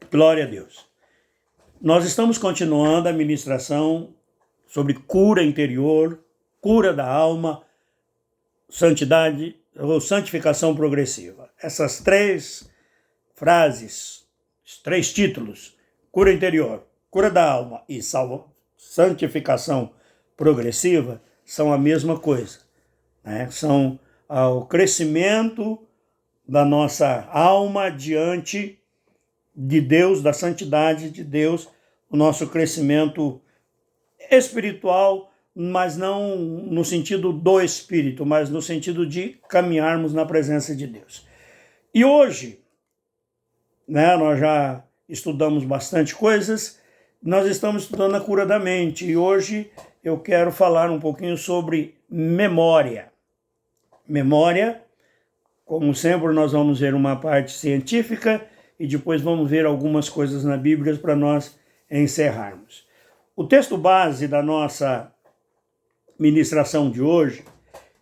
Glória a Deus. Nós estamos continuando a ministração sobre cura interior, cura da alma, santidade ou santificação progressiva. Essas três frases, os três títulos, cura interior, cura da alma e santificação progressiva, são a mesma coisa, né? São o crescimento da nossa alma diante de Deus, da santidade de Deus, o nosso crescimento espiritual, mas não no sentido do espírito, mas no sentido de caminharmos na presença de Deus. E hoje, né, nós já estudamos bastante coisas, nós estamos estudando a cura da mente, e hoje eu quero falar um pouquinho sobre memória. Memória, como sempre, nós vamos ver uma parte científica e depois vamos ver algumas coisas na Bíblia para nós encerrarmos. O texto base da nossa ministração de hoje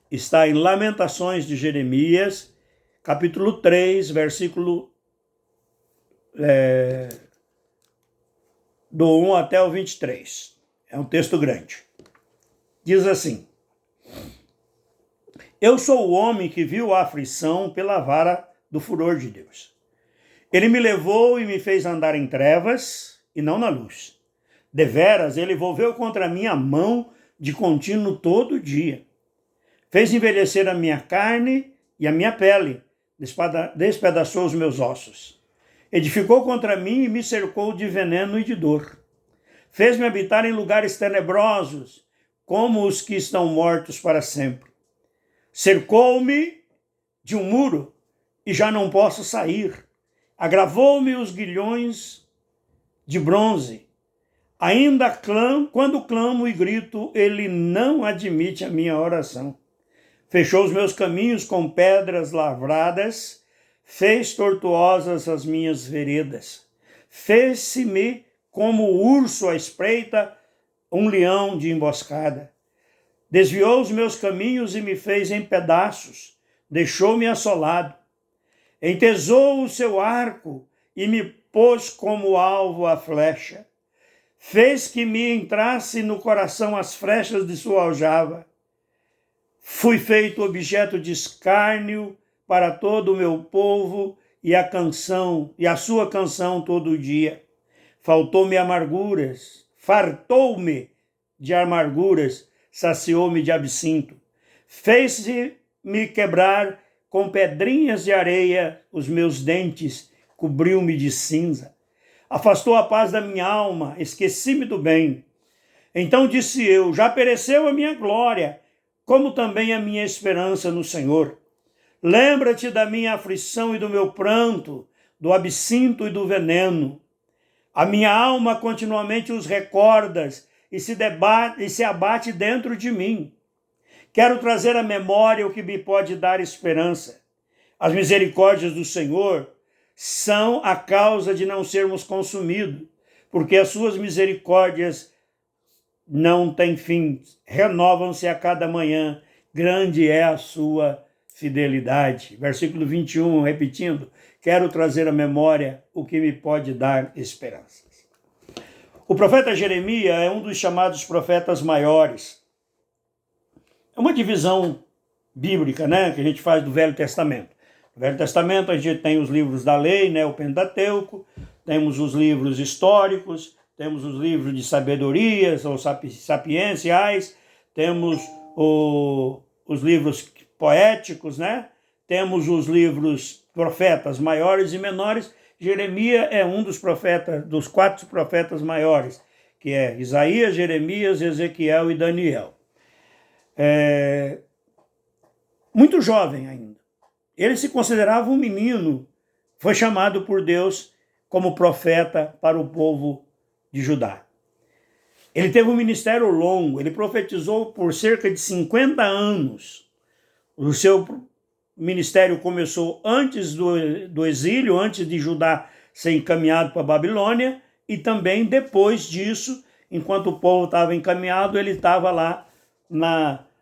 está em Lamentações de Jeremias, capítulo 3, versículo do 1 até o 23. É um texto grande. Diz assim: Eu sou o homem que viu a aflição pela vara do furor de Deus. Ele me levou e me fez andar em trevas e não na luz. Deveras, ele volveu contra mim a mão de contínuo todo dia. Fez envelhecer a minha carne e a minha pele, despedaçou os meus ossos. Edificou contra mim e me cercou de veneno e de dor. Fez-me habitar em lugares tenebrosos, como os que estão mortos para sempre. Cercou-me de um muro e já não posso sair. Agravou-me os guilhões de bronze. Ainda quando clamo e grito, ele não admite a minha oração. Fechou os meus caminhos com pedras lavradas, fez tortuosas as minhas veredas. Fez-se-me como o urso à espreita, um leão de emboscada. Desviou os meus caminhos e me fez em pedaços, deixou-me assolado. Entesou o seu arco e me pôs como alvo a flecha. Fez que me entrasse no coração as flechas de sua aljava. Fui feito objeto de escárnio para todo o meu povo e a sua canção todo o dia. Faltou-me amarguras, fartou-me de amarguras, saciou-me de absinto. Fez-me quebrar com pedrinhas de areia os meus dentes, cobriu-me de cinza. Afastou a paz da minha alma, esqueci-me do bem. Então disse eu, já pereceu a minha glória, como também a minha esperança no Senhor. Lembra-te da minha aflição e do meu pranto, do absinto e do veneno. A minha alma continuamente os recordas e se abate dentro de mim. Quero trazer à memória o que me pode dar esperança. As misericórdias do Senhor são a causa de não sermos consumidos, porque as suas misericórdias não têm fim, renovam-se a cada manhã, grande é a sua fidelidade. Versículo 21, repetindo, quero trazer à memória o que me pode dar esperanças. O profeta Jeremias é um dos chamados profetas maiores. É uma divisão bíblica, né, que a gente faz do Velho Testamento. No Velho Testamento a gente tem os livros da lei, né, o Pentateuco, temos os livros históricos, temos os livros de sabedorias ou sapienciais, temos os livros poéticos, né? Temos os livros profetas maiores e menores. Jeremias é um dos profetas, dos 4 profetas maiores, que é Isaías, Jeremias, Ezequiel e Daniel. Muito jovem ainda. Ele se considerava um menino, foi chamado por Deus como profeta para o povo de Judá. Ele teve um ministério longo, ele profetizou por cerca de 50 anos. O seu ministério começou antes do exílio, antes de Judá ser encaminhado para a Babilônia, e também depois disso, enquanto o povo estava encaminhado, ele estava lá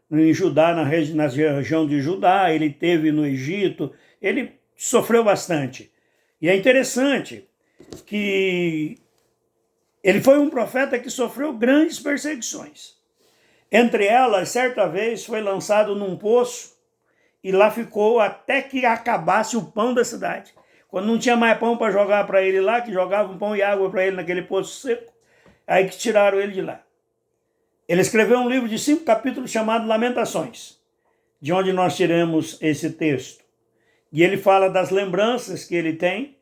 em Judá, na região de Judá, ele esteve no Egito, ele sofreu bastante. E é interessante que ele foi um profeta que sofreu grandes perseguições. Entre elas, certa vez, foi lançado num poço e lá ficou até que acabasse o pão da cidade. Quando não tinha mais pão para jogar para ele lá, que jogavam pão e água para ele naquele poço seco, aí que tiraram ele de lá. Ele escreveu um livro de 5 capítulos chamado Lamentações, de onde nós tiramos esse texto. E ele fala das lembranças que ele tem,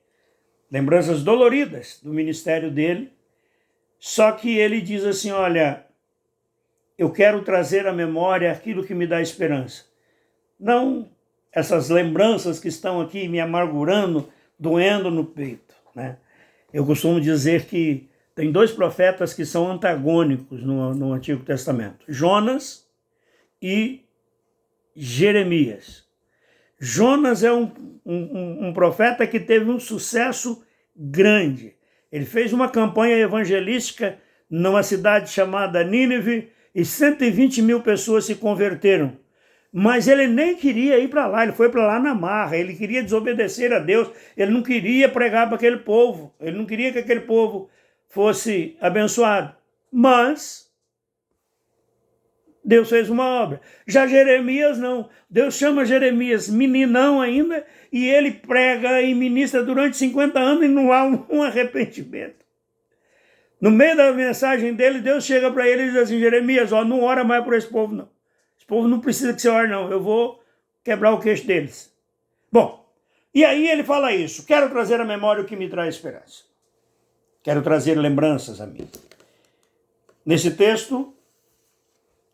lembranças doloridas do ministério dele, só que ele diz assim, olha, eu quero trazer à memória aquilo que me dá esperança. Não essas lembranças que estão aqui me amargurando, doendo no peito, né? Eu costumo dizer que tem 2 profetas que são antagônicos no Antigo Testamento, Jonas e Jeremias. Jonas é um profeta que teve um sucesso grande. Ele fez uma campanha evangelística numa cidade chamada Nínive e 120 mil pessoas se converteram. Mas ele nem queria ir para lá, ele foi para lá na marra, ele queria desobedecer a Deus, ele não queria pregar para aquele povo, ele não queria que aquele povo fosse abençoado. Mas Deus fez uma obra. Já Jeremias não. Deus chama Jeremias meninão ainda e ele prega e ministra durante 50 anos e não há um arrependimento. No meio da mensagem dele, Deus chega para ele e diz assim, Jeremias, ó, não ora mais por esse povo não. Esse povo não precisa que você ore não, eu vou quebrar o queixo deles. Bom, e aí ele fala isso, quero trazer à memória o que me traz esperança. Quero trazer lembranças a mim. Nesse texto,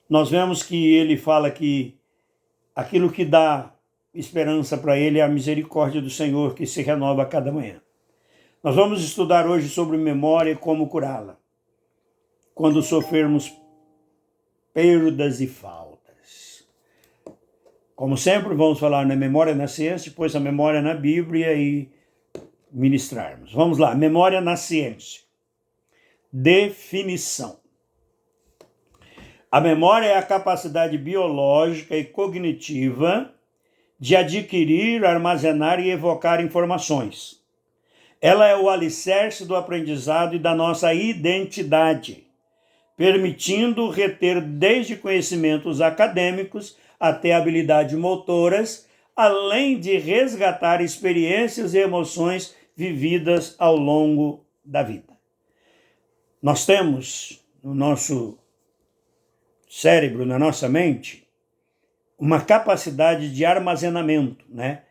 nós vemos que ele fala que aquilo que dá esperança para ele é a misericórdia do Senhor que se renova a cada manhã. Nós vamos estudar hoje sobre memória e como curá-la, quando sofrermos perdas e faltas. Como sempre, vamos falar na memória na ciência, depois a memória na Bíblia e ministrarmos. Vamos lá, memória na ciência. Definição. A memória é a capacidade biológica e cognitiva de adquirir, armazenar e evocar informações. Ela é o alicerce do aprendizado e da nossa identidade, permitindo reter desde conhecimentos acadêmicos até habilidades motoras, além de resgatar experiências e emoções vividas ao longo da vida. Nós temos no nosso cérebro, na nossa mente, uma capacidade de armazenamento, né?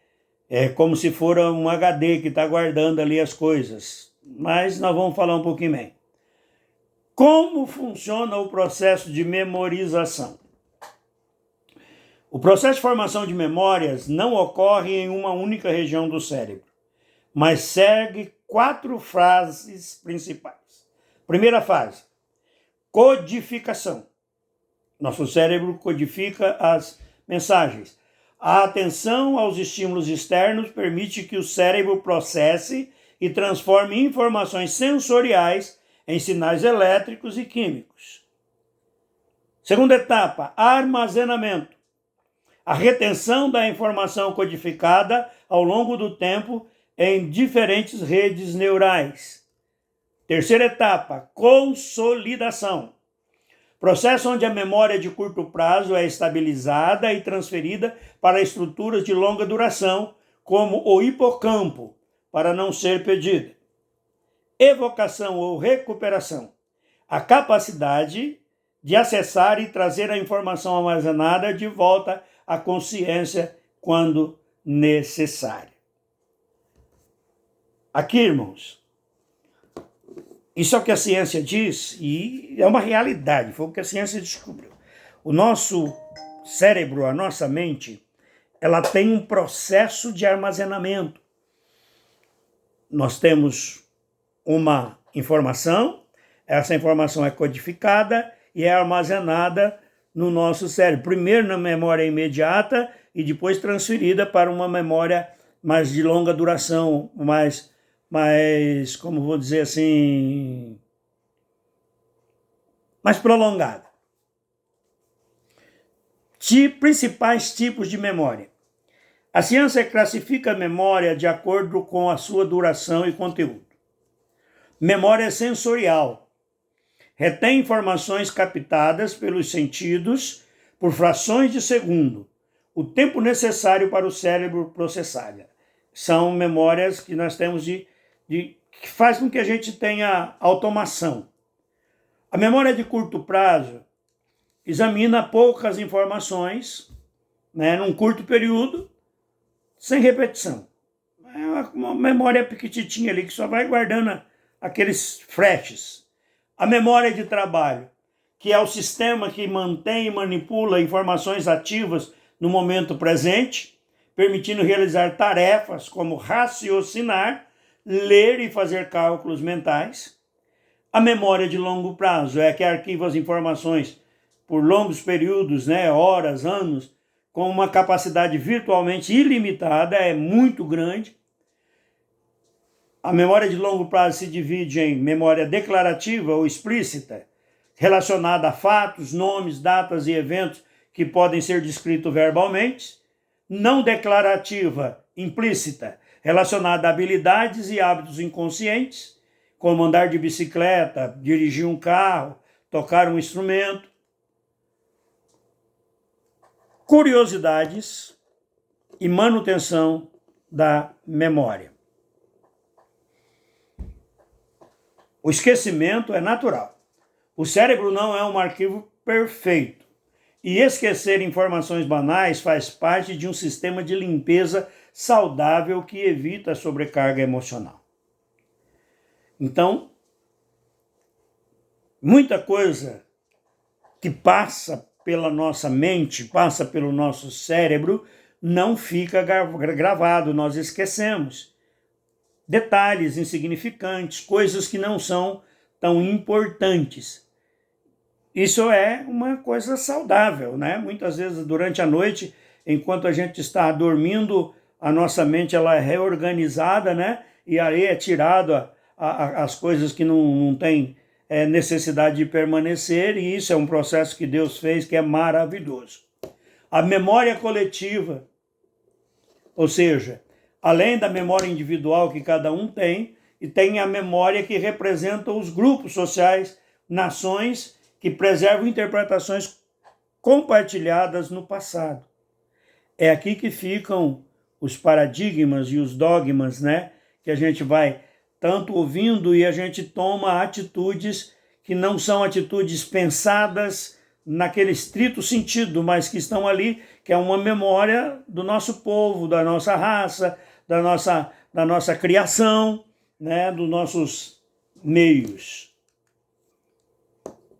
É como se for um HD que está guardando ali as coisas. Mas nós vamos falar um pouquinho bem. Como funciona o processo de memorização? O processo de formação de memórias não ocorre em uma única região do cérebro, mas segue 4 fases principais. Primeira fase, codificação. Nosso cérebro codifica as mensagens. A atenção aos estímulos externos permite que o cérebro processe e transforme informações sensoriais em sinais elétricos e químicos. Segunda etapa, armazenamento. A retenção da informação codificada ao longo do tempo em diferentes redes neurais. Terceira etapa, consolidação. Processo onde a memória de curto prazo é estabilizada e transferida para estruturas de longa duração, como o hipocampo, para não ser perdida. Evocação ou recuperação. A capacidade de acessar e trazer a informação armazenada de volta à consciência quando necessário. Aqui, irmãos, isso é o que a ciência diz e é uma realidade, foi o que a ciência descobriu. O nosso cérebro, a nossa mente, ela tem um processo de armazenamento. Nós temos uma informação, essa informação é codificada e é armazenada no nosso cérebro. Primeiro na memória imediata e depois transferida para uma memória mais de longa duração, mais como vou dizer assim, mais prolongada. Principais tipos de memória. A ciência classifica a memória de acordo com a sua duração e conteúdo. Memória sensorial. Retém informações captadas pelos sentidos por frações de segundo, o tempo necessário para o cérebro processar. São memórias que nós temos que faz com que a gente tenha automação. A memória de curto prazo examina poucas informações, num curto período, sem repetição. É uma memória pequititinha ali que só vai guardando aqueles flashes. A memória de trabalho, que é o sistema que mantém e manipula informações ativas no momento presente, permitindo realizar tarefas como raciocinar, ler e fazer cálculos mentais. A memória de longo prazo é a que arquiva as informações por longos períodos, horas, anos, com uma capacidade virtualmente ilimitada, é muito grande. A memória de longo prazo se divide em memória declarativa ou explícita, relacionada a fatos, nomes, datas e eventos que podem ser descritos verbalmente. Não declarativa, implícita, relacionada a habilidades e hábitos inconscientes, como andar de bicicleta, dirigir um carro, tocar um instrumento. Curiosidades e manutenção da memória. O esquecimento é natural. O cérebro não é um arquivo perfeito. E esquecer informações banais faz parte de um sistema de limpeza saudável que evita a sobrecarga emocional. Então, muita coisa que passa pela nossa mente, passa pelo nosso cérebro, não fica gravado, nós esquecemos. Detalhes insignificantes, coisas que não são tão importantes. Isso é uma coisa saudável, Muitas vezes durante a noite, enquanto a gente está dormindo, a nossa mente ela é reorganizada, E aí é tirado as coisas que não têm necessidade de permanecer, e isso é um processo que Deus fez que é maravilhoso. A memória coletiva, ou seja, além da memória individual que cada um tem, e tem a memória que representa os grupos sociais, nações que preservam interpretações compartilhadas no passado. É aqui que ficam os paradigmas e os dogmas, que a gente vai tanto ouvindo e a gente toma atitudes que não são atitudes pensadas naquele estrito sentido, mas que estão ali, que é uma memória do nosso povo, da nossa raça, da nossa criação, dos nossos meios.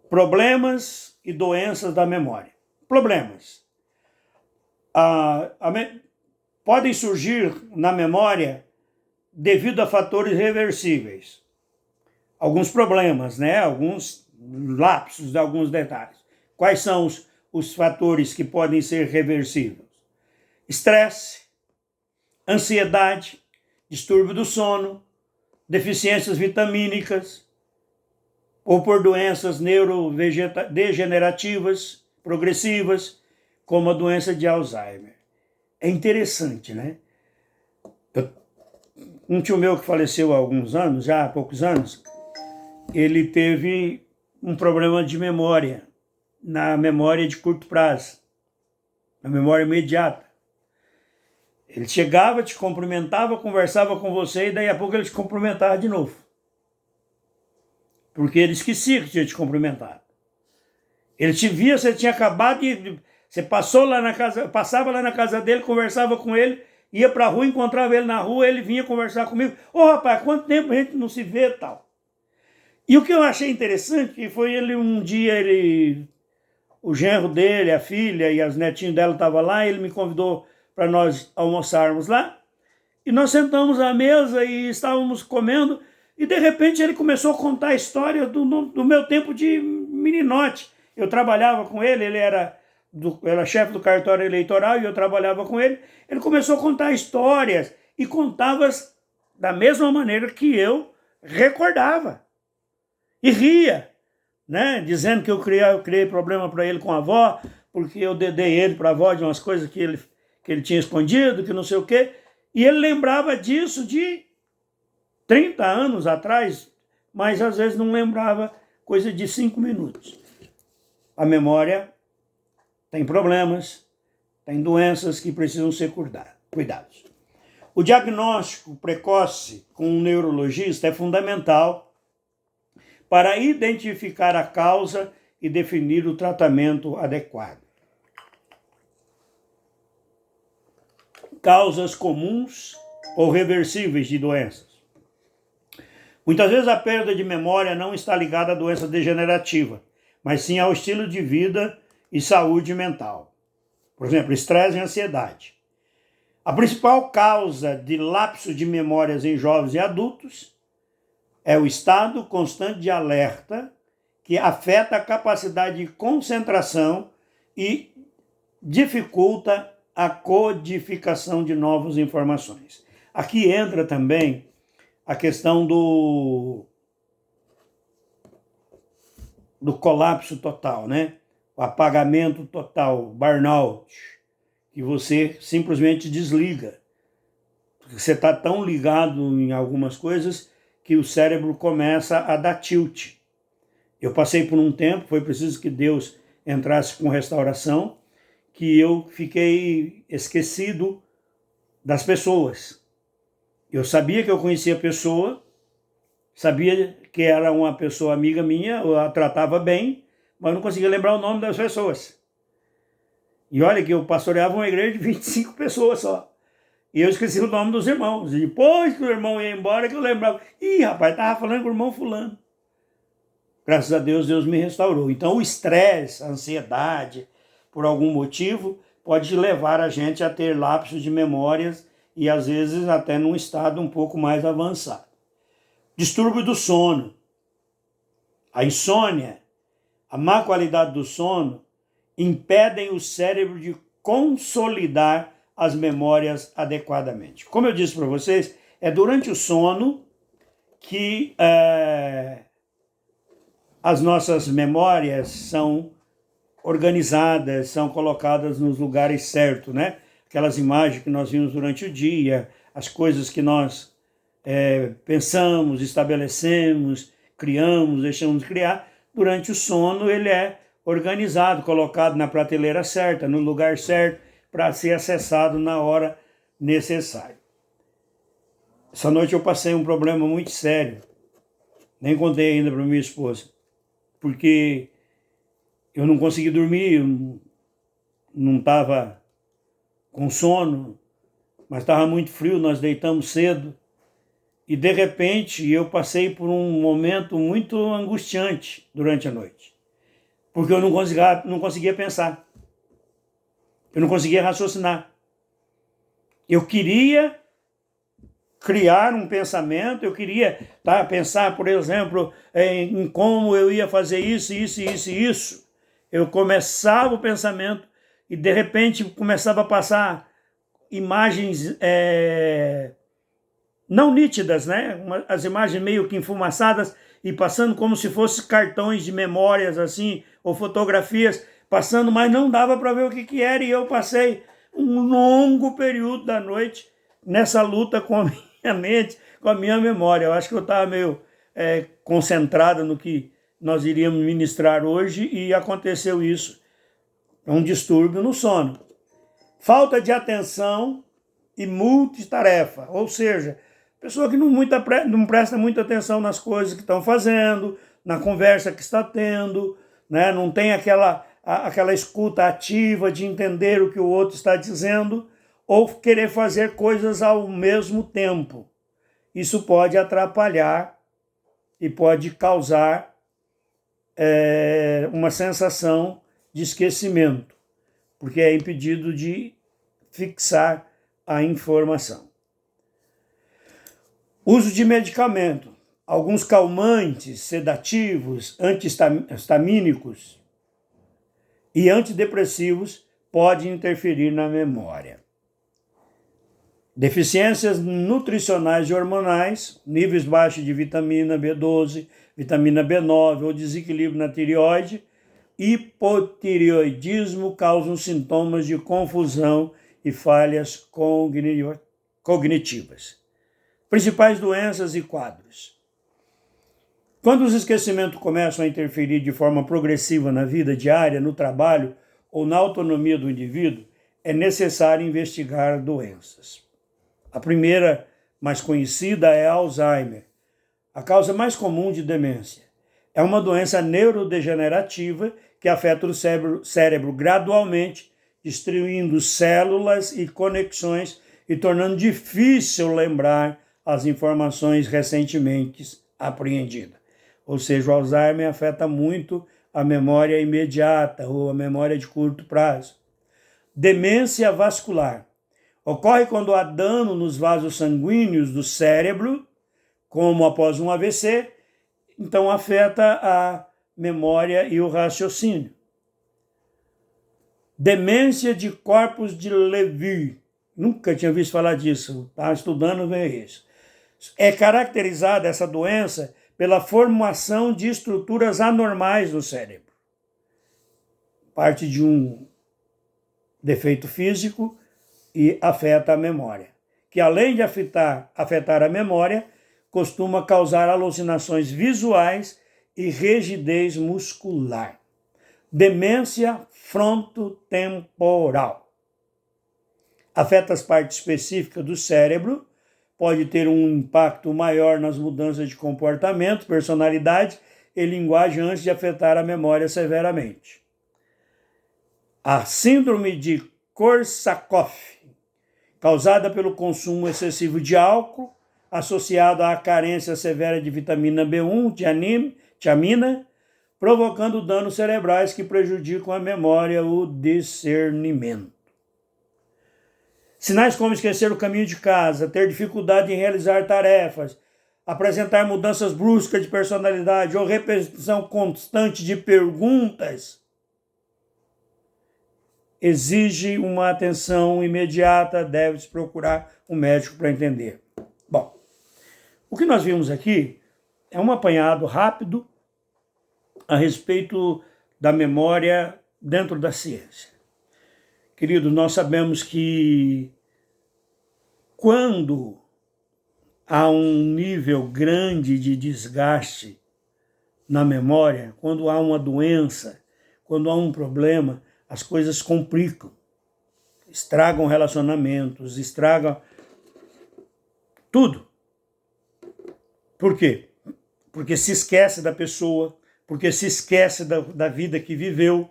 Problemas e doenças da memória. Problemas. Podem surgir na memória devido a fatores reversíveis. Alguns problemas, alguns lapsos, alguns detalhes. Quais são os fatores que podem ser reversíveis? Estresse, ansiedade, distúrbio do sono, deficiências vitamínicas, ou por doenças neurodegenerativas, progressivas, como a doença de Alzheimer. É interessante, Um tio meu que faleceu há alguns anos, já há poucos anos, ele teve um problema de memória, na memória de curto prazo, na memória imediata. Ele chegava, te cumprimentava, conversava com você e daí a pouco ele te cumprimentava de novo. Porque ele esquecia que tinha te cumprimentado. Ele te via, você tinha acabado de... Você passava lá na casa dele, conversava com ele, ia para a rua, encontrava ele na rua, ele vinha conversar comigo. Rapaz, quanto tempo a gente não se vê e tal. E o que eu achei interessante foi um dia, o genro dele, a filha e as netinhas dela estavam lá, ele me convidou para nós almoçarmos lá. E nós sentamos à mesa e estávamos comendo, e de repente ele começou a contar a história do meu tempo de meninote. Eu trabalhava com ele, ele era chefe do cartório eleitoral e eu trabalhava com ele. Ele começou a contar histórias e contava da mesma maneira que eu recordava. E ria, dizendo que eu criei problema para ele com a avó, porque eu dedei ele para a avó de umas coisas que que ele tinha escondido, que não sei o quê. E ele lembrava disso de 30 anos atrás, mas às vezes não lembrava coisa de 5 minutos. A memória tem problemas, tem doenças que precisam ser cuidados. O diagnóstico precoce com um neurologista é fundamental para identificar a causa e definir o tratamento adequado. Causas comuns ou reversíveis de doenças. Muitas vezes a perda de memória não está ligada à doença degenerativa, mas sim ao estilo de vida e saúde mental. Por exemplo, estresse e ansiedade. A principal causa de lapso de memórias em jovens e adultos é o estado constante de alerta, que afeta a capacidade de concentração e dificulta a codificação de novas informações. Aqui entra também a questão do colapso total, né? O apagamento total, burnout, que você simplesmente desliga. Você está tão ligado em algumas coisas que o cérebro começa a dar tilt. Eu passei por um tempo, foi preciso que Deus entrasse com restauração, que eu fiquei esquecido das pessoas. Eu sabia que eu conhecia a pessoa, sabia que era uma pessoa amiga minha, eu a tratava bem, mas não conseguia lembrar o nome das pessoas. E olha que eu pastoreava uma igreja de 25 pessoas só. E eu esqueci o nome dos irmãos. E depois que o irmão ia embora, que eu lembrava. Ih, rapaz, estava falando com o irmão fulano. Graças a Deus, Deus me restaurou. Então o estresse, a ansiedade, por algum motivo, pode levar a gente a ter lapsos de memórias e às vezes até num estado um pouco mais avançado. Distúrbio do sono. A insônia, a má qualidade do sono, impedem o cérebro de consolidar as memórias adequadamente. Como eu disse para vocês, é durante o sono que as nossas memórias são organizadas, são colocadas nos lugares certos, né? Aquelas imagens que nós vimos durante o dia, as coisas que nós pensamos, estabelecemos, criamos, deixamos de criar, durante o sono ele é organizado, colocado na prateleira certa, no lugar certo, para ser acessado na hora necessária. Essa noite eu passei um problema muito sério, nem contei ainda para minha esposa, porque eu não consegui dormir, eu não estava com sono, mas estava muito frio, nós deitamos cedo, e de repente eu passei por um momento muito angustiante durante a noite, porque eu não conseguia pensar, eu não conseguia raciocinar. Eu queria criar um pensamento, eu queria pensar, por exemplo, em como eu ia fazer isso, isso, isso e isso. Eu começava o pensamento e de repente começava a passar imagens não nítidas, né? As imagens meio que enfumaçadas e passando como se fossem cartões de memórias assim, ou fotografias, passando, mas não dava para ver o que era, e eu passei um longo período da noite nessa luta com a minha mente, com a minha memória. Eu acho que eu estava meio concentrado no que nós iríamos ministrar hoje e aconteceu isso. É um distúrbio no sono. Falta de atenção e multitarefa, ou seja, pessoa que não presta muita atenção nas coisas que estão fazendo, na conversa que está tendo, né? Não tem aquela escuta ativa de entender o que o outro está dizendo, ou querer fazer coisas ao mesmo tempo. Isso pode atrapalhar e pode causar uma sensação de esquecimento, porque é impedido de fixar a informação. Uso de medicamento. Alguns calmantes, sedativos, antihistamínicos e antidepressivos podem interferir na memória. Deficiências nutricionais e hormonais, níveis baixos de vitamina B12, vitamina B9 ou desequilíbrio na tireoide, hipotireoidismo causam sintomas de confusão e falhas cognitivas. Principais doenças e quadros. Quando os esquecimentos começam a interferir de forma progressiva na vida diária, no trabalho ou na autonomia do indivíduo, é necessário investigar doenças. A primeira, mais conhecida, é Alzheimer, a causa mais comum de demência. É uma doença neurodegenerativa que afeta o cérebro gradualmente, destruindo células e conexões e tornando difícil lembrar as informações recentemente apreendidas. Ou seja, o Alzheimer afeta muito a memória imediata ou a memória de curto prazo. Demência vascular. Ocorre quando há dano nos vasos sanguíneos do cérebro, como após um AVC, então afeta a memória e o raciocínio. Demência de corpos de Lewy. Nunca tinha visto falar disso, estava estudando ver isso. É caracterizada essa doença pela formação de estruturas anormais no cérebro. Parte de um defeito físico e afeta a memória, que além de afetar a memória, costuma causar alucinações visuais e rigidez muscular. Demência frontotemporal. Afeta as partes específicas do cérebro, pode ter um impacto maior nas mudanças de comportamento, personalidade e linguagem antes de afetar a memória severamente. A síndrome de Korsakoff, causada pelo consumo excessivo de álcool, associado à carência severa de vitamina B1, tiamina, provocando danos cerebrais que prejudicam a memória e o discernimento. Sinais como esquecer o caminho de casa, ter dificuldade em realizar tarefas, apresentar mudanças bruscas de personalidade ou repetição constante de perguntas, exige uma atenção imediata, deve-se procurar um médico para entender. Bom, o que nós vimos aqui é um apanhado rápido a respeito da memória dentro da ciência. Querido, nós sabemos que quando há um nível grande de desgaste na memória, quando há uma doença, quando há um problema, as coisas complicam, estragam relacionamentos, estragam tudo. Por quê? Porque se esquece da pessoa, porque se esquece da vida que viveu.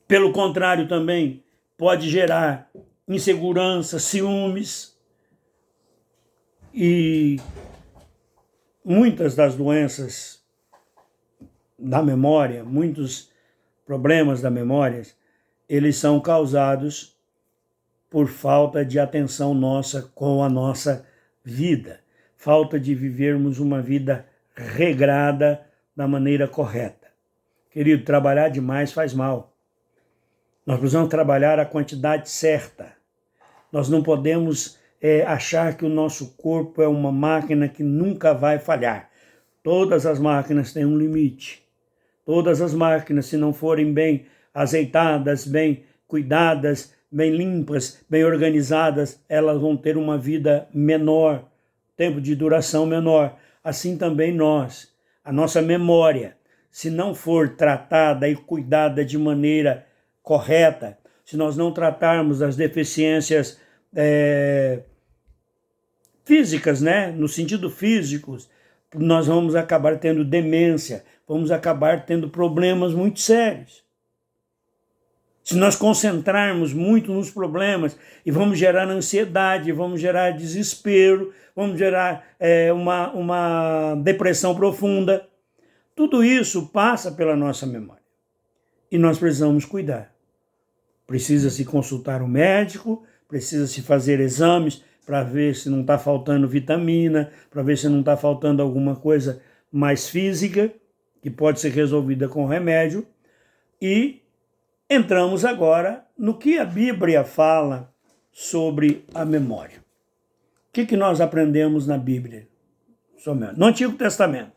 Pelo contrário, também pode gerar insegurança, ciúmes e muitas das doenças da memória, muitos problemas da memória, eles são causados por falta de atenção nossa com a nossa vida, falta de vivermos uma vida regrada da maneira correta. Querido, trabalhar demais faz mal. Nós precisamos trabalhar a quantidade certa. Nós não podemos achar que o nosso corpo é uma máquina que nunca vai falhar. Todas as máquinas têm um limite. Todas as máquinas, se não forem bem azeitadas, bem cuidadas, bem limpas, bem organizadas, elas vão ter uma vida menor, tempo de duração menor. Assim também nós, a nossa memória, se não for tratada e cuidada de maneira correta, se nós não tratarmos das deficiências físicas, né? No sentido físico, nós vamos acabar tendo demência, vamos acabar tendo problemas muito sérios. Se nós concentrarmos muito nos problemas e vamos gerar ansiedade, vamos gerar desespero, vamos gerar uma depressão profunda, tudo isso passa pela nossa memória. E nós precisamos cuidar. Precisa-se consultar o médico, precisa-se fazer exames para ver se não está faltando vitamina, para ver se não está faltando alguma coisa mais física, que pode ser resolvida com remédio. E entramos agora no que a Bíblia fala sobre a memória. O que nós aprendemos na Bíblia? No Antigo Testamento.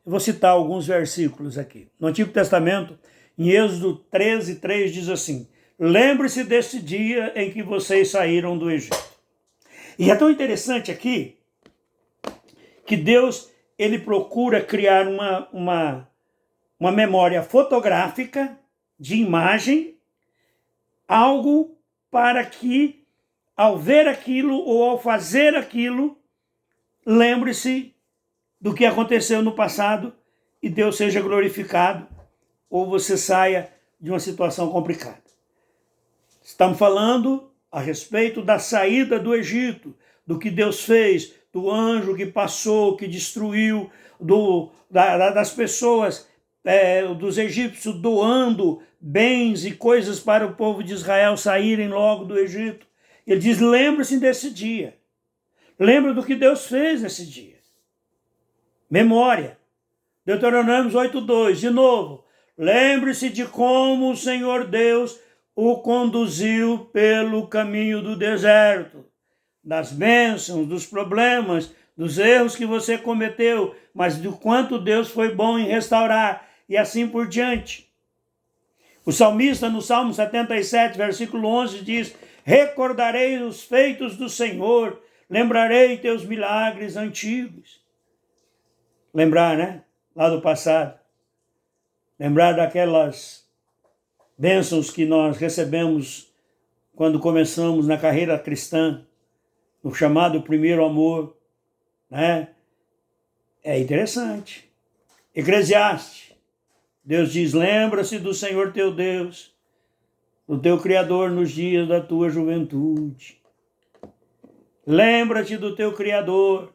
Eu vou citar alguns versículos aqui. No Antigo Testamento, Em Êxodo 13, 3 diz assim: lembre-se desse dia em que vocês saíram do Egito. E é tão interessante aqui que Deus, ele procura criar uma memória fotográfica de imagem, algo para que, ao ver aquilo ou ao fazer aquilo, lembre-se do que aconteceu no passado e Deus seja glorificado, ou você saia de uma situação complicada. Estamos falando a respeito da saída do Egito, do que Deus fez, do anjo que passou, que destruiu, das pessoas, dos egípcios doando bens e coisas para o povo de Israel saírem logo do Egito. Ele diz, lembre-se desse dia. Lembra do que Deus fez nesse dia. Memória. Deuteronômio 8:2, de novo. Lembre-se de como o Senhor Deus o conduziu pelo caminho do deserto, das bênçãos, dos problemas, dos erros que você cometeu, mas do quanto Deus foi bom em restaurar, e assim por diante. O salmista, no Salmo 77, versículo 11, diz, recordarei os feitos do Senhor, lembrarei teus milagres antigos. Lembrar, né? Lá do passado. Lembrar daquelas bênçãos que nós recebemos quando começamos na carreira cristã, no chamado primeiro amor, né? É interessante. Eclesiastes, Deus diz, lembra-se do Senhor teu Deus, do teu Criador nos dias da tua juventude. Lembra-te do teu Criador,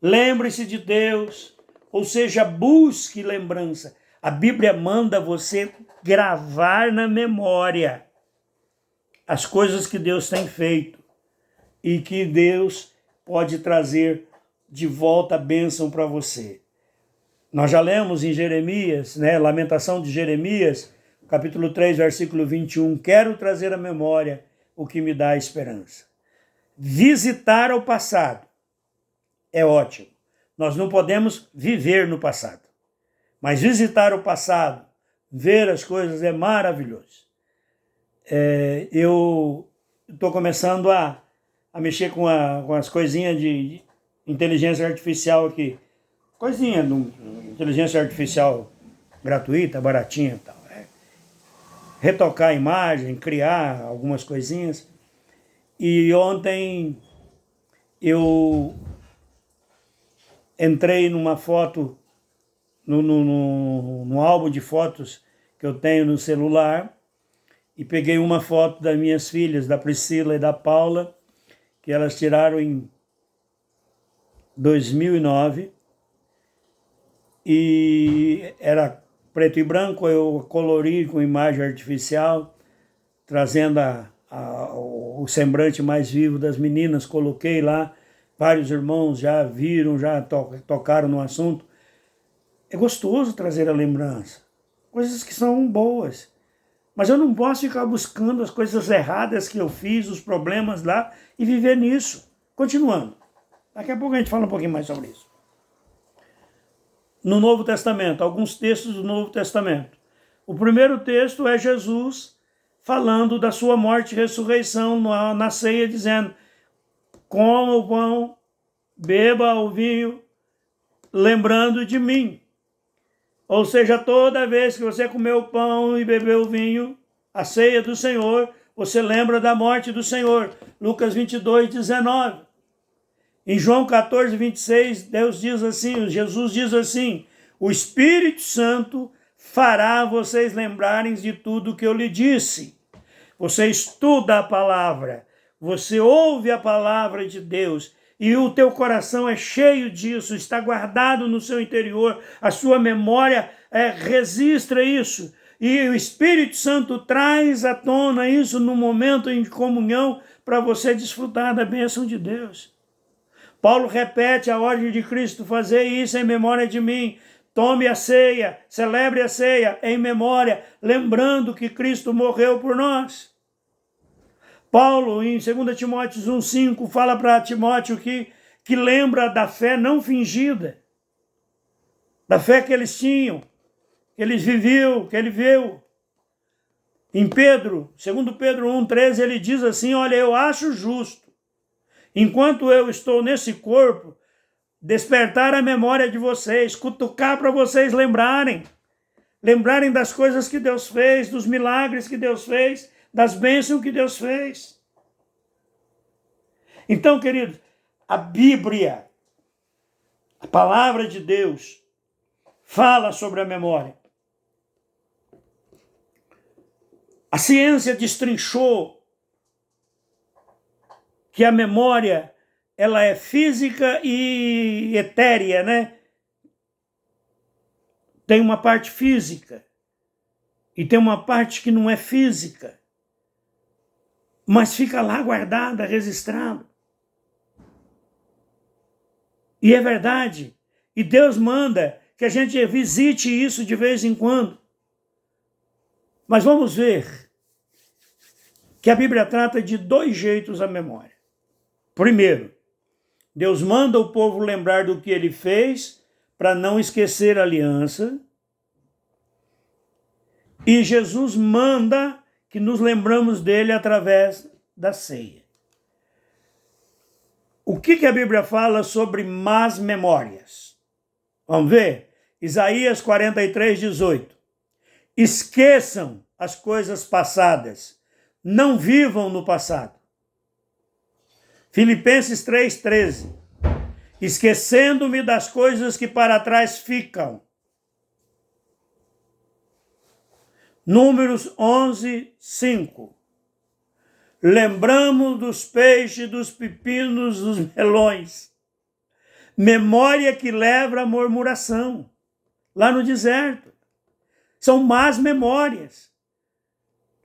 lembre-se de Deus, ou seja, busque lembrança. A Bíblia manda você gravar na memória as coisas que Deus tem feito e que Deus pode trazer de volta a bênção para você. Nós já lemos em Jeremias, né, Lamentação de Jeremias, capítulo 3, versículo 21, quero trazer à memória o que me dá esperança. Visitar o passado é ótimo. Nós não podemos viver no passado. Mas visitar o passado, ver as coisas é maravilhoso. Eu estou começando a mexer com as coisinhas de inteligência artificial aqui. Coisinha de inteligência artificial gratuita, baratinha e tal. Retocar a imagem, criar algumas coisinhas. E ontem eu entrei numa foto, no álbum de fotos que eu tenho no celular, e peguei uma foto das minhas filhas, da Priscila e da Paula, que elas tiraram em 2009, e era preto e branco, eu colori com imagem artificial, trazendo o semblante mais vivo das meninas, coloquei lá, vários irmãos já viram, já tocaram no assunto. É gostoso trazer a lembrança, coisas que são boas, mas eu não posso ficar buscando as coisas erradas que eu fiz, os problemas lá, e viver nisso. Continuando, daqui a pouco a gente fala um pouquinho mais sobre isso. No Novo Testamento, alguns textos do Novo Testamento. O primeiro texto é Jesus falando da sua morte e ressurreição na ceia, dizendo, coma o pão, beba o vinho, lembrando de mim. Ou seja, toda vez que você comer o pão e beber o vinho, a ceia do Senhor, você lembra da morte do Senhor. Lucas 22:19. Em João 14:26, Jesus diz assim, o Espírito Santo fará vocês lembrarem de tudo que eu lhe disse. Você estuda a palavra, você ouve a palavra de Deus, e o teu coração é cheio disso, está guardado no seu interior, a sua memória registra isso, e o Espírito Santo traz à tona isso no momento em comunhão para você desfrutar da bênção de Deus. Paulo repete a ordem de Cristo, fazer isso em memória de mim, tome a ceia, celebre a ceia em memória, lembrando que Cristo morreu por nós. Paulo, em 2 Timóteo 1,5, fala para Timóteo que lembra da fé não fingida, da fé que eles tinham. que ele viu. Em Pedro, segundo Pedro 1,13, ele diz assim, olha, eu acho justo, enquanto eu estou nesse corpo, despertar a memória de vocês, cutucar para vocês lembrarem das coisas que Deus fez, dos milagres que Deus fez, das bênçãos que Deus fez. Então, queridos, a Bíblia, a palavra de Deus, fala sobre a memória. A ciência destrinchou que a memória, ela é física e etérea, né? Tem uma parte física e tem uma parte que não é física, mas fica lá guardada, registrada. E é verdade. E Deus manda que a gente visite isso de vez em quando. Mas vamos ver que a Bíblia trata de 2 jeitos a memória. Primeiro, Deus manda o povo lembrar do que ele fez para não esquecer a aliança. E Jesus manda que nos lembramos dele através da ceia. O que a Bíblia fala sobre más memórias? Vamos ver? Isaías 43:18. Esqueçam as coisas passadas, não vivam no passado. Filipenses 3:13. Esquecendo-me das coisas que para trás ficam. Números 11:5. Lembramos dos peixes, dos pepinos, dos melões. Memória que leva à murmuração, lá no deserto. São más memórias.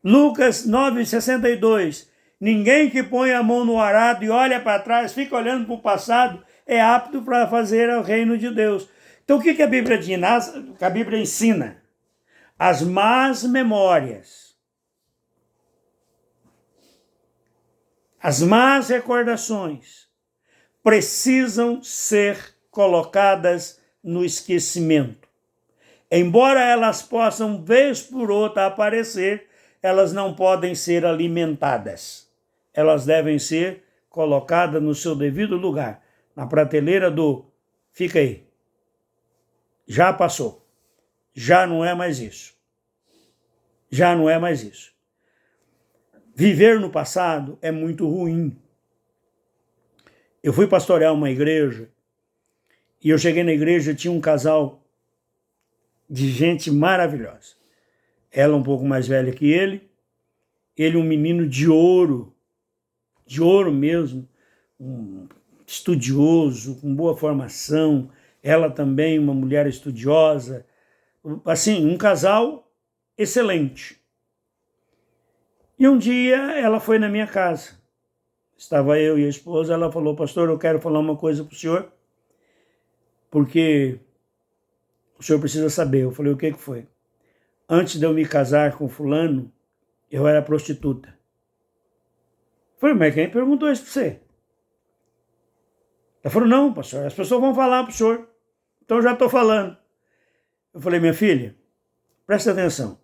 Lucas 9:62. Ninguém que põe a mão no arado e olha para trás, fica olhando para o passado, é apto para fazer o reino de Deus. Então o que a Bíblia diz? Que a Bíblia ensina? As más memórias. As más recordações precisam ser colocadas no esquecimento. Embora elas possam, vez por outra, aparecer, elas não podem ser alimentadas. Elas devem ser colocadas no seu devido lugar, na prateleira do fica aí. Já passou. Já não é mais isso. Já não é mais isso. Viver no passado é muito ruim. Eu fui pastorear uma igreja e eu cheguei na igreja e tinha um casal de gente maravilhosa. Ela um pouco mais velha que ele um menino de ouro mesmo, um estudioso, com boa formação, ela também uma mulher estudiosa, assim, um casal excelente. E um dia ela foi na minha casa. Estava eu e a esposa, ela falou, pastor, eu quero falar uma coisa para o senhor, porque o senhor precisa saber. Eu falei, o que foi? Antes de eu me casar com fulano, eu era prostituta. Eu falei, mas quem perguntou isso para você? Ela falou, não, pastor, as pessoas vão falar para o senhor, então eu já estou falando. Eu falei, minha filha, presta atenção.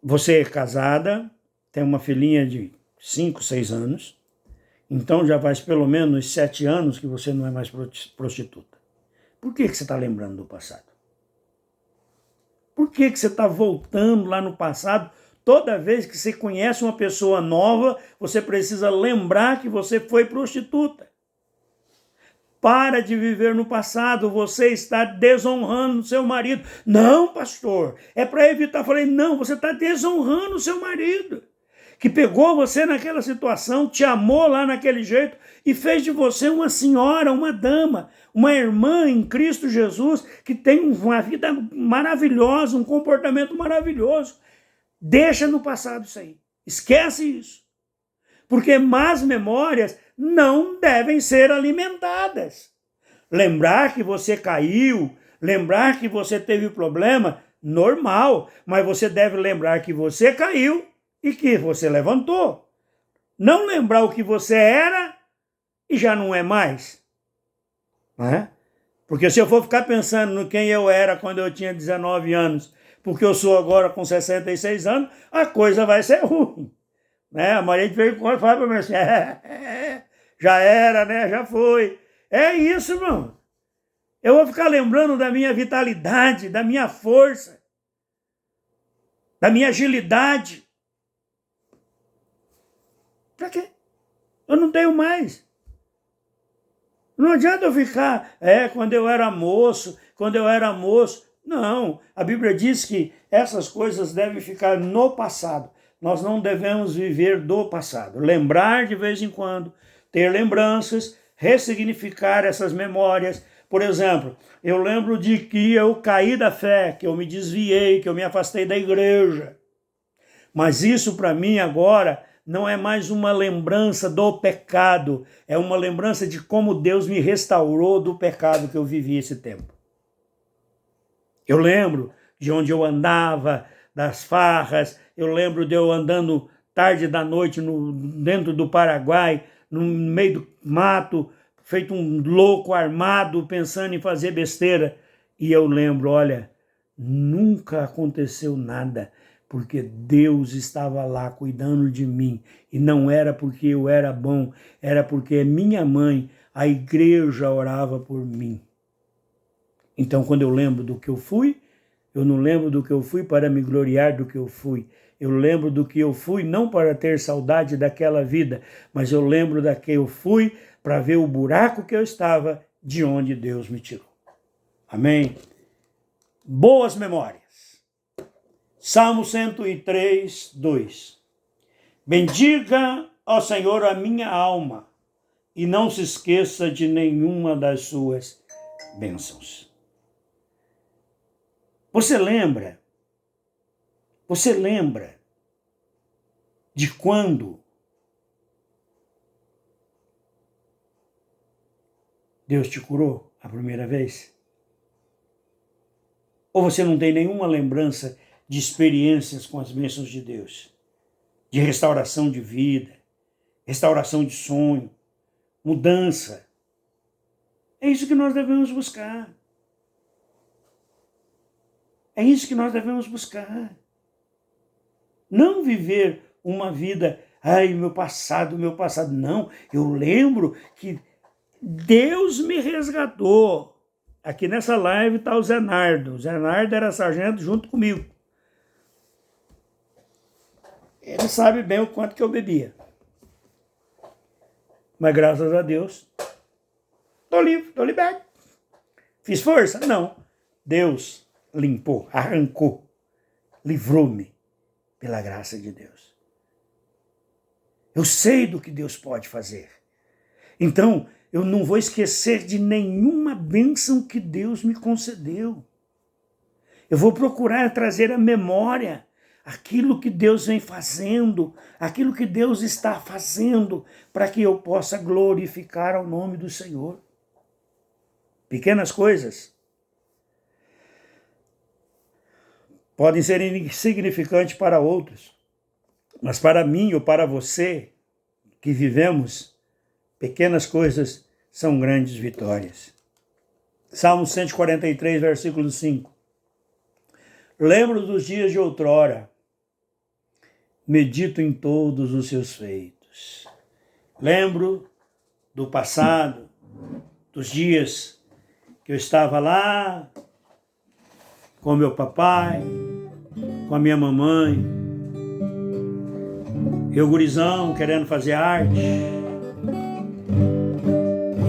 Você é casada, tem uma filhinha de 5, 6 anos, então já faz pelo menos 7 anos que você não é mais prostituta. Por que você está lembrando do passado? Por que você está voltando lá no passado? Toda vez que você conhece uma pessoa nova, você precisa lembrar que você foi prostituta. Para de viver no passado, você está desonrando seu marido. Não, pastor, é para evitar. Eu falei, não, você está desonrando seu marido, que pegou você naquela situação, te amou lá naquele jeito e fez de você uma senhora, uma dama, uma irmã em Cristo Jesus, que tem uma vida maravilhosa, um comportamento maravilhoso. Deixa no passado isso aí. Esquece isso. Porque más memórias não devem ser alimentadas. Lembrar que você caiu, lembrar que você teve problema, normal, mas você deve lembrar que você caiu e que você levantou. Não lembrar o que você era e já não é mais. Não é? Porque se eu for ficar pensando no quem eu era quando eu tinha 19 anos, porque eu sou agora com 66 anos, a coisa vai ser ruim. Né? A Maria de vez em quando fala para mim assim, já era, né? Já foi. É isso, irmão. Eu vou ficar lembrando da minha vitalidade, da minha força, da minha agilidade. Para quê? Eu não tenho mais. Não adianta eu ficar, quando eu era moço. Não, a Bíblia diz que essas coisas devem ficar no passado. Nós não devemos viver do passado. Lembrar de vez em quando, ter lembranças, ressignificar essas memórias. Por exemplo, eu lembro de que eu caí da fé, que eu me desviei, que eu me afastei da igreja. Mas isso para mim agora não é mais uma lembrança do pecado, é uma lembrança de como Deus me restaurou do pecado que eu vivi esse tempo. Eu lembro de onde eu andava, das farras, eu lembro de eu andando tarde da noite dentro do Paraguai, no meio do mato, feito um louco armado, pensando em fazer besteira. E eu lembro, olha, nunca aconteceu nada, porque Deus estava lá cuidando de mim. E não era porque eu era bom, era porque minha mãe, a igreja, orava por mim. Então, quando eu lembro do que eu fui, eu não lembro do que eu fui para me gloriar do que eu fui. Eu lembro do que eu fui não para ter saudade daquela vida, mas eu lembro da que eu fui para ver o buraco que eu estava de onde Deus me tirou. Amém? Boas memórias. Salmo 103, 2. Bendiga ao Senhor a minha alma e não se esqueça de nenhuma das suas bênçãos. Você lembra de quando Deus te curou a primeira vez? Ou você não tem nenhuma lembrança de experiências com as bênçãos de Deus? De restauração de vida, restauração de sonho, mudança. É isso que nós devemos buscar. É isso que nós devemos buscar. Não viver uma vida, meu passado. Não, eu lembro que Deus me resgatou. Aqui nessa live está o Zé Nardo. O Zé Nardo era sargento junto comigo. Ele sabe bem o quanto que eu bebia. Mas graças a Deus, estou livre, estou liberto. Fiz força? Não. Deus limpou, arrancou, livrou-me pela graça de Deus. Eu sei do que Deus pode fazer. Então, eu não vou esquecer de nenhuma bênção que Deus me concedeu. Eu vou procurar trazer à memória aquilo que Deus vem fazendo, aquilo que Deus está fazendo, para que eu possa glorificar ao nome do Senhor. Pequenas coisas podem ser insignificantes para outros, mas para mim ou para você que vivemos, pequenas coisas são grandes vitórias. Salmo 143, versículo 5. Lembro dos dias de outrora, medito em todos os seus feitos. Lembro do passado, dos dias que eu estava lá com meu papai, com a minha mamãe, eu gurizão querendo fazer arte.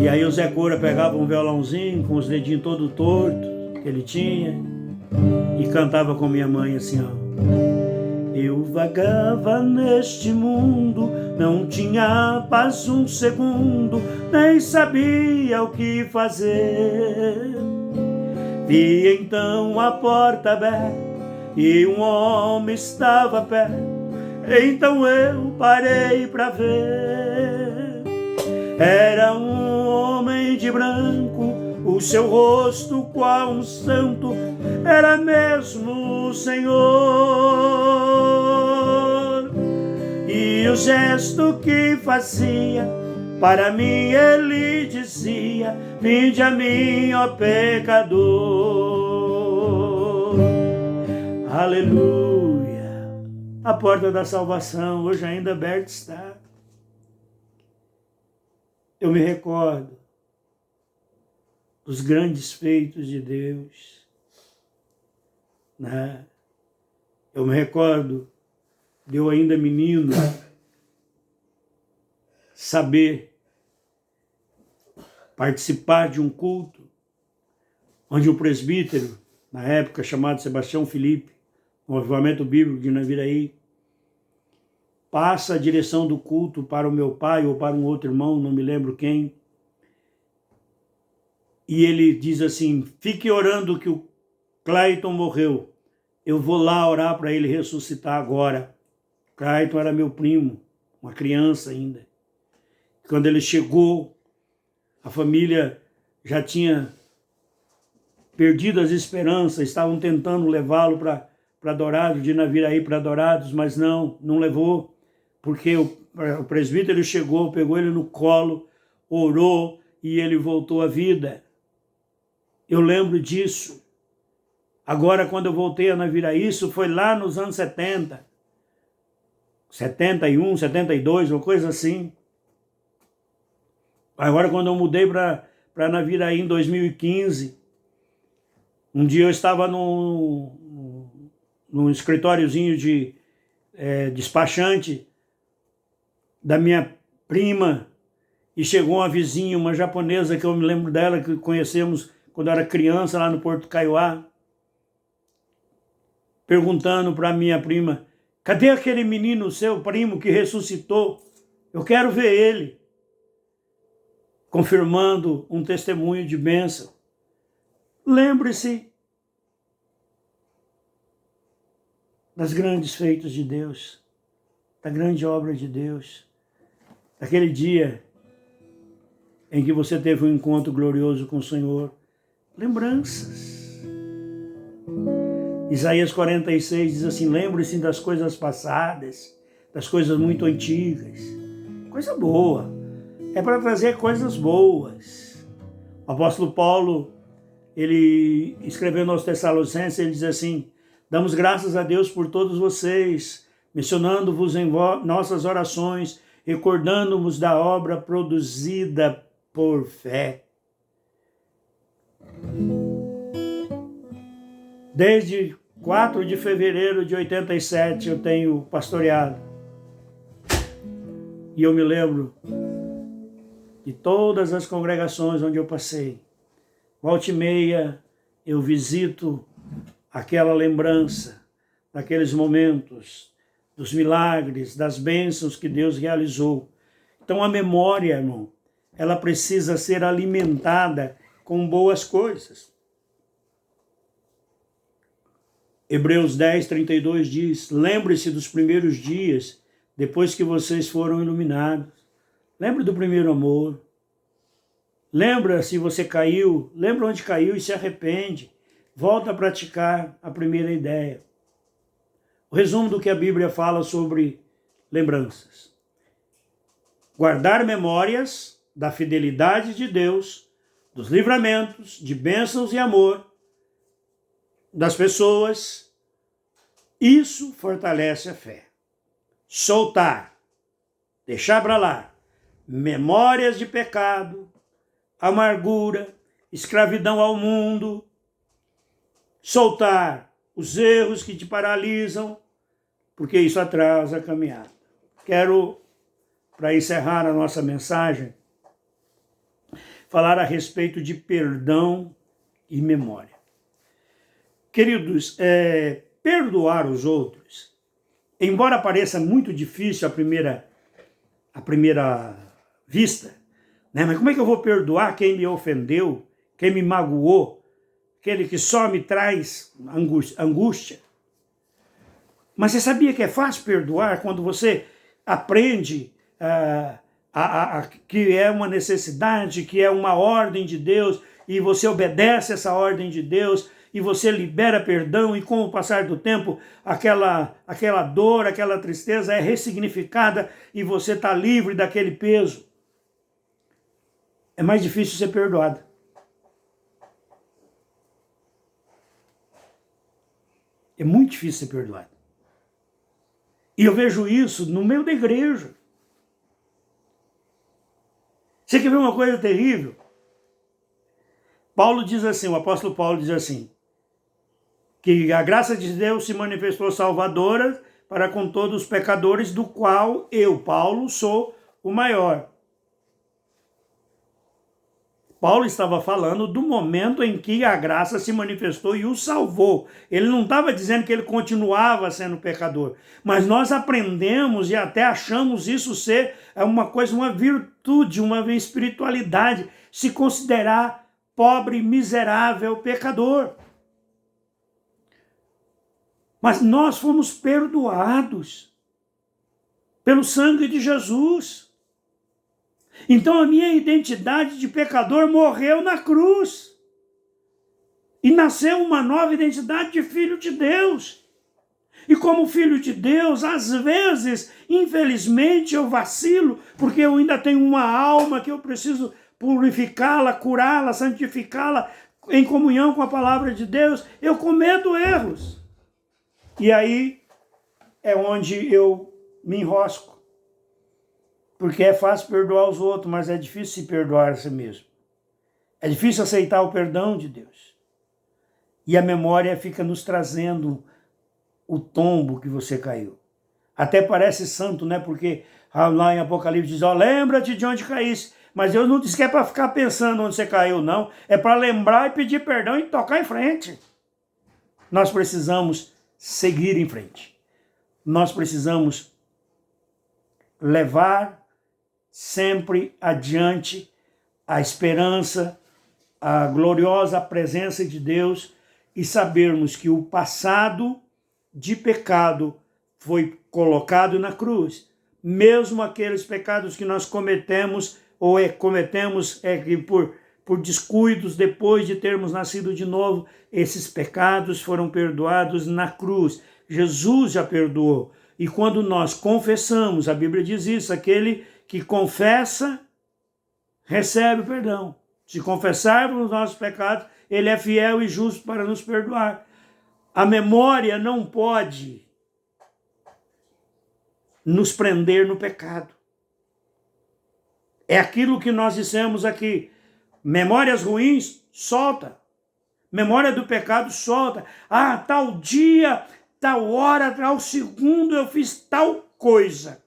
E aí o Zé Cura pegava um violãozinho com os dedinhos todo torto que ele tinha e cantava com minha mãe assim, ó. Eu vagava neste mundo, não tinha paz um segundo, nem sabia o que fazer. Vi então a porta aberta e um homem estava perto. Então eu parei para ver. Era um homem de branco, o seu rosto qual um santo, era mesmo o Senhor. E o gesto que fazia Para mim ele dizia: vinde a mim, ó pecador. Aleluia. A porta da salvação hoje ainda aberta está. Eu me recordo dos grandes feitos de Deus, né? Eu me recordo de eu ainda menino saber participar de um culto onde o presbítero, na época chamado Sebastião Felipe, no avivamento bíblico de Naviraí, passa a direção do culto para o meu pai ou para um outro irmão, não me lembro quem, e ele diz assim: fique orando que o Clayton morreu, eu vou lá orar para ele ressuscitar agora. Clayton era meu primo, uma criança ainda. Quando ele chegou, a família já tinha perdido as esperanças, estavam tentando levá-lo para Dourados, de Naviraí para Dourados, mas não levou, porque o presbítero chegou, pegou ele no colo, orou e ele voltou à vida. Eu lembro disso. Agora, quando eu voltei a Naviraí, isso foi lá nos anos 70, 71, 72, uma coisa assim. Agora, quando eu mudei para Naviraí em 2015, um dia eu estava num escritóriozinho de despachante da minha prima e chegou uma vizinha, uma japonesa, que eu me lembro dela, que conhecemos quando eu era criança lá no Porto Kaiowá, perguntando para minha prima: cadê aquele menino, seu primo, que ressuscitou? Eu quero ver ele. Confirmando um testemunho de bênção. Lembre-se das grandes feitos de Deus, da grande obra de Deus, daquele dia em que você teve um encontro glorioso com o Senhor. Lembranças. Isaías 46 diz assim: lembre-se das coisas passadas, das coisas muito antigas. Coisa boa. É para trazer coisas boas. O apóstolo Paulo, ele escrevendo aos Tessalonicenses, ele diz assim: damos graças a Deus por todos vocês, mencionando-vos em nossas orações, recordando-vos da obra produzida por fé. Desde 4 de fevereiro de 87 eu tenho pastoreado. E eu me lembro de todas as congregações onde eu passei. Volta e meia eu visito aquela lembrança daqueles momentos, dos milagres, das bênçãos que Deus realizou. Então a memória, irmão, ela precisa ser alimentada com boas coisas. Hebreus 10, 32 diz: lembre-se dos primeiros dias, depois que vocês foram iluminados. Lembre do primeiro amor. Lembra se você caiu, lembra onde caiu e se arrepende. Volta a praticar a primeira ideia. O resumo do que a Bíblia fala sobre lembranças. Guardar memórias da fidelidade de Deus, dos livramentos, de bênçãos e amor das pessoas, isso fortalece a fé. Soltar, deixar para lá, memórias de pecado, amargura, escravidão ao mundo, soltar os erros que te paralisam, porque isso atrasa a caminhada. Quero, para encerrar a nossa mensagem, falar a respeito de perdão e memória. Queridos, perdoar os outros, embora pareça muito difícil à primeira vista, né? Mas como é que eu vou perdoar quem me ofendeu, quem me magoou, aquele que só me traz angústia? Mas você sabia que é fácil perdoar quando você aprende que é uma necessidade, que é uma ordem de Deus, e você obedece essa ordem de Deus, e você libera perdão, e com o passar do tempo, aquela dor, aquela tristeza é ressignificada, e você está livre daquele peso. é mais difícil ser perdoado. É muito difícil ser perdoado. E eu vejo isso no meio da igreja. Você quer ver uma coisa terrível? Paulo diz assim, o apóstolo Paulo diz assim, que a graça de Deus se manifestou salvadora para com todos os pecadores, do qual eu, Paulo, sou o maior. Paulo estava falando do momento em que a graça se manifestou e o salvou. Ele não estava dizendo que ele continuava sendo pecador, mas nós aprendemos e até achamos isso ser uma coisa, uma virtude, uma espiritualidade, se considerar pobre, miserável, pecador. Mas nós fomos perdoados pelo sangue de Jesus. Então a minha identidade de pecador morreu na cruz. E nasceu uma nova identidade de filho de Deus. E como filho de Deus, às vezes, infelizmente, eu vacilo, porque eu ainda tenho uma alma que eu preciso purificá-la, curá-la, santificá-la em comunhão com a palavra de Deus. Eu cometo erros. E aí é onde eu me enrosco. Porque é fácil perdoar os outros, mas é difícil se perdoar a si mesmo. É difícil aceitar o perdão de Deus. E a memória fica nos trazendo o tombo que você caiu. Até parece santo, né? Porque lá em Apocalipse diz, lembra-te de onde caísse. Mas Deus não disse que é para ficar pensando onde você caiu, não. É para lembrar e pedir perdão e tocar em frente. Nós precisamos seguir em frente. Nós precisamos levar sempre adiante a esperança, a gloriosa presença de Deus e sabermos que o passado de pecado foi colocado na cruz. Mesmo aqueles pecados que nós cometemos por descuidos depois de termos nascido de novo, esses pecados foram perdoados na cruz. Jesus já perdoou. E quando nós confessamos, a Bíblia diz isso, aquele que confessa, recebe o perdão. Se confessarmos os nossos pecados, ele é fiel e justo para nos perdoar. A memória não pode nos prender no pecado. É aquilo que nós dissemos aqui. Memórias ruins, solta. Memória do pecado, solta. Tal dia, tal hora, tal segundo eu fiz tal coisa.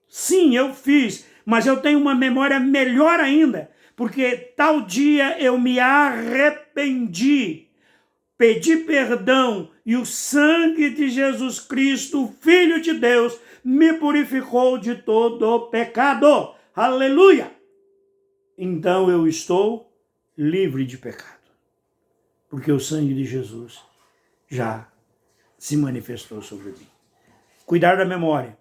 Sim, eu fiz, mas eu tenho uma memória melhor ainda, porque tal dia eu me arrependi, pedi perdão e o sangue de Jesus Cristo, Filho de Deus, me purificou de todo o pecado. Aleluia! Então eu estou livre de pecado, porque o sangue de Jesus já se manifestou sobre mim. Cuidar da memória.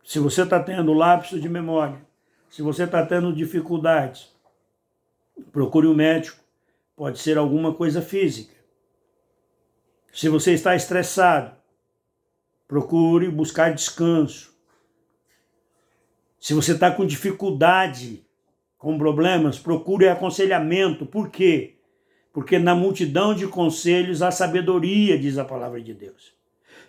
Se você está tendo lapso de memória, se você está tendo dificuldades, procure um médico. Pode ser alguma coisa física. Se você está estressado, procure buscar descanso. Se você está com dificuldade, com problemas, procure aconselhamento. Por quê? Porque na multidão de conselhos há sabedoria, diz a palavra de Deus.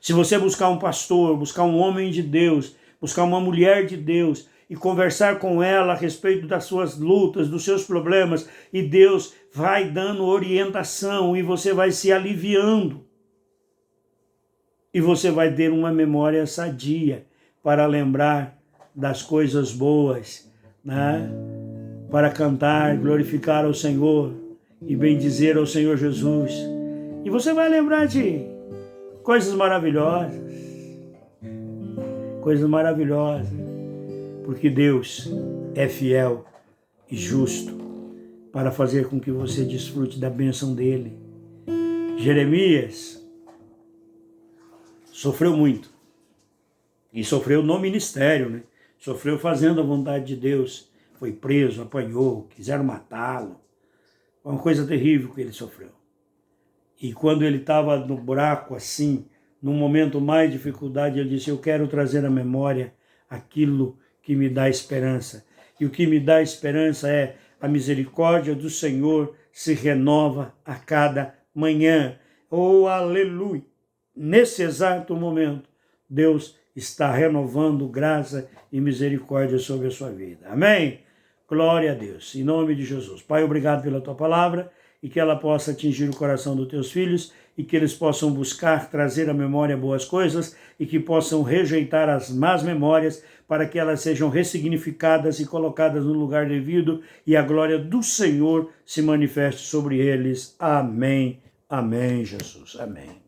Se você buscar um pastor, buscar um homem de Deus, buscar uma mulher de Deus e conversar com ela a respeito das suas lutas, dos seus problemas, e Deus vai dando orientação e você vai se aliviando. E você vai ter uma memória sadia para lembrar das coisas boas, né? Para cantar, glorificar ao Senhor e bendizer ao Senhor Jesus. E você vai lembrar de coisas maravilhosas. Coisas maravilhosas. Porque Deus é fiel e justo para fazer com que você desfrute da bênção dele. Jeremias sofreu muito. E sofreu no ministério, né? Sofreu fazendo a vontade de Deus. Foi preso, apanhou, quiseram matá-lo. Foi uma coisa terrível que ele sofreu. E quando ele estava no buraco assim, num momento mais de dificuldade, ele disse, eu quero trazer à memória aquilo que me dá esperança. E o que me dá esperança é a misericórdia do Senhor se renova a cada manhã. Oh, aleluia! Nesse exato momento, Deus está renovando graça e misericórdia sobre a sua vida. Amém? Glória a Deus. Em nome de Jesus. Pai, obrigado pela tua palavra e que ela possa atingir o coração dos teus filhos e que eles possam buscar trazer à memória boas coisas e que possam rejeitar as más memórias para que elas sejam ressignificadas e colocadas no lugar devido e a glória do Senhor se manifeste sobre eles. Amém. Amém, Jesus. Amém.